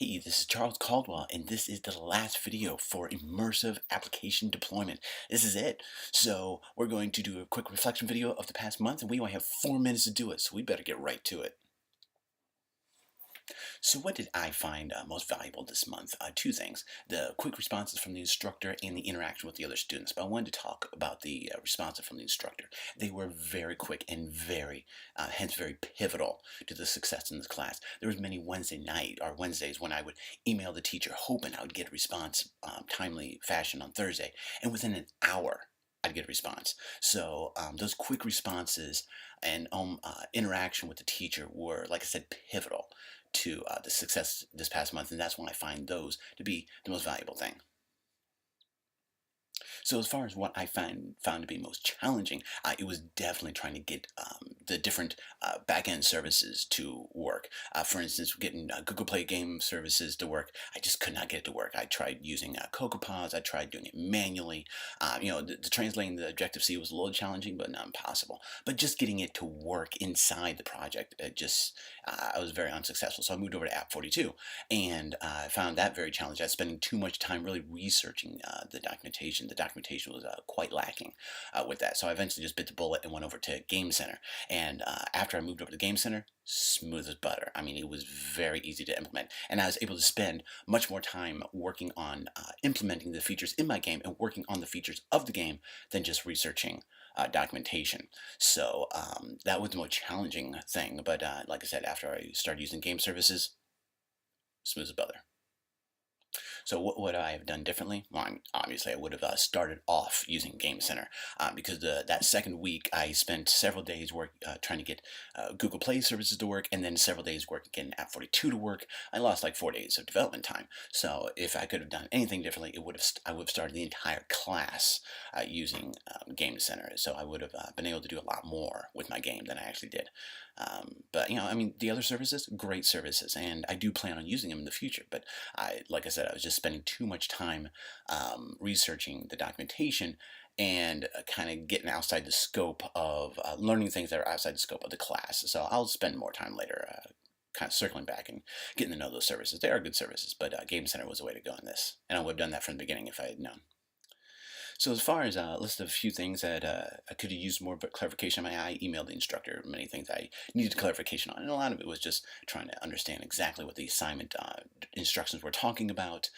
Hey, this is Charles Caldwell, and this is the last video for immersive application deployment. This is it. So we're going to do a quick reflection video of the past month, and we only have 4 minutes to do it, so we better get right to it. So what did I find most valuable this month? Two things: the quick responses from the instructor and the interaction with the other students. But I wanted to talk about the responses from the instructor. They were very quick and hence very pivotal to the success in this class. There was many Wednesdays when I would email the teacher hoping I would get a response timely fashion on Thursday, and within an hour I'd get a response. So those quick responses and interaction with the teacher were, like I said, pivotal to the success this past month, and that's when I find those to be the most valuable thing. So as far as what I found to be most challenging, it was definitely trying to get the different back-end services to work. For instance, getting Google Play game services to work, I just could not get it to work. I tried using CocoaPods, I tried doing it manually. The translating the Objective-C was a little challenging, but not impossible. But just getting it to work inside the project, I was very unsuccessful. So I moved over to App42, and I found that very challenging. I was spending too much time really researching the documentation. The documentation was quite lacking with that. So I eventually just bit the bullet and went over to Game Center. And after I moved over to Game Center, smooth as butter. I mean, it was very easy to implement. And I was able to spend much more time working on implementing the features in my game and working on the features of the game than just researching documentation. So that was the most challenging thing. But like I said, after I started using game services, smooth as butter. So what would I have done differently? Well, obviously I would have started off using Game Center because that second week I spent several days trying to get Google Play services to work, and then several days working getting App42 to work. I lost like 4 days of development time. So if I could have done anything differently, I would have started the entire class using Game Center. So I would have been able to do a lot more with my game than I actually did. But I mean, the other services, great services, and I do plan on using them in the future. But like I said, I was just spending too much time researching the documentation and kind of getting outside the scope of learning things that are outside the scope of the class. So I'll spend more time later kind of circling back and getting to know those services. They are good services, but Game Center was the way to go in this. And I would have done that from the beginning if I had known. So as far as a list of a few things that I could have used more clarification, I emailed the instructor many things I needed clarification on, and a lot of it was just trying to understand exactly what the assignment instructions were talking about.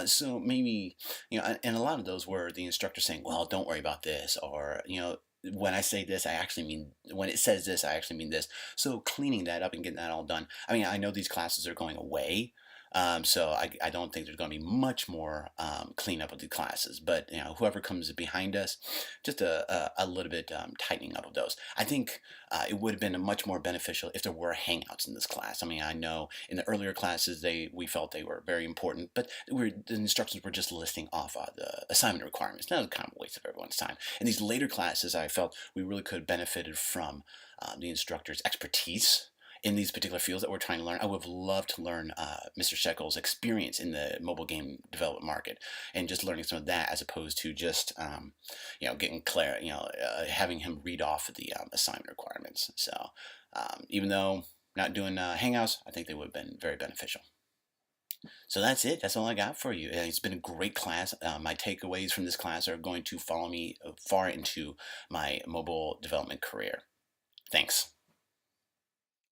So maybe, and a lot of those were the instructor saying, well, don't worry about this, or, when I say this, I actually mean, when it says this, I actually mean this. So cleaning that up and getting that all done. I mean, I know these classes are going away, so I don't think there's going to be much more cleanup of the classes, but whoever comes behind us, just a little bit tightening up of those. I think it would have been much more beneficial if there were hangouts in this class. I mean, I know in the earlier classes we felt they were very important, but the instructions were just listing off the assignment requirements. That was kind of a waste of everyone's time. In these later classes, I felt we really could have benefited from the instructor's expertise in these particular fields that we're trying to learn. I would have loved to learn Mr. Sheckel's experience in the mobile game development market and just learning some of that as opposed to just, getting having him read off the assignment requirements. So even though not doing Hangouts, I think they would have been very beneficial. So that's it. That's all I got for you. It's been a great class. My takeaways from this class are going to follow me far into my mobile development career. Thanks.